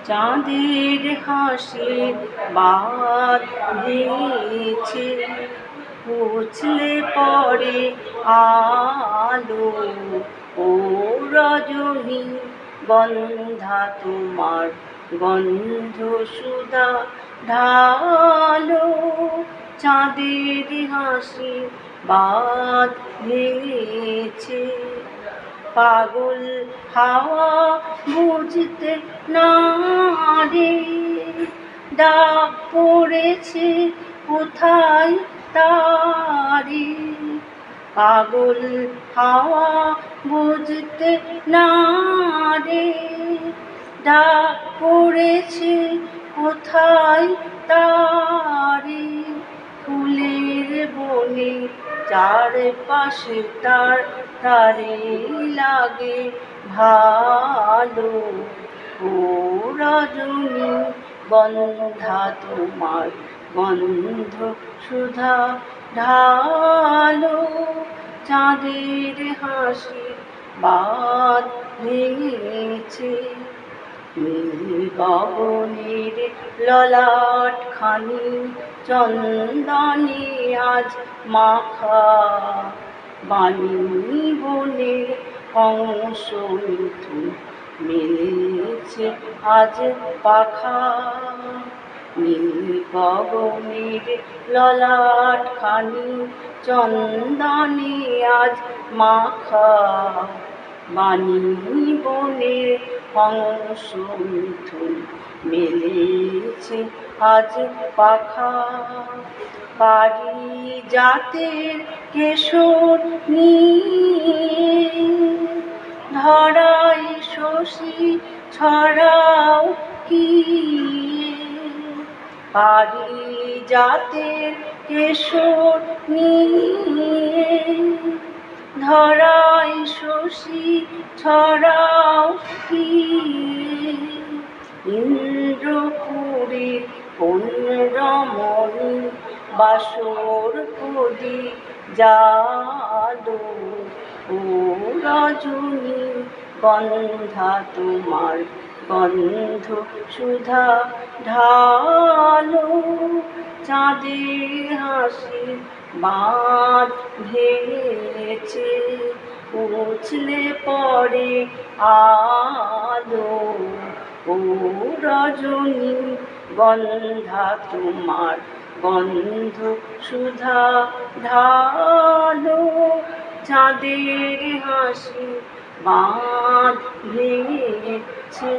চাঁদের হাসির বাদ দিয়েছে, উছলে পড়ে আলো। ও রজনী গন্ধা তোমার গন্ধ সুধা ঢালো। চাঁদের হাসি বাদ ভেঙেছে, পাগল হাওয়া বুঝতে না রে, ডাক পড়েছে কোথায় তারি। পাগল হাওয়া বুঝতে না রে, ডাক পড়েছে কোথায় তারি। ফুলের বনে চারপাশে তার তারে লাগে ভালো। ও রজনী গন্ধা তোমার গন্ধ সুধা ঢালো। চাঁদের হাসি বাদ ভেঙেছে, নীল গগনের ললাট খানি চন্দনে আজ মাখা। বানি বনের হংস মিথুন মেলেছে আজ পাখা। নীল গগনের ললাট খানি চন্দনে আজ মাখা। বানি বনের হংস মিথুন মেলেছে আজ পাখা। পারিজাতের কেশর নিয়ে ধরায় শশী ছড়াও কি। পারিজাতের কেশর নিয়ে ধরায় শশী ছড়াও কি। ইন্দ্রপুরী কোন রমণী বাসর প্রদীপ জালো। ও রজনী গন্ধা তোমার গন্ধ সুধা ঢালো। চাঁদের হাসি বাঁধ ভেঙেছে, উছলে পড়ে আলো। ও রজনী গন্ধা তোমার গন্ধ সুধা ঢালো। চাঁদের হাসি বাঁধ ভেঙেছে।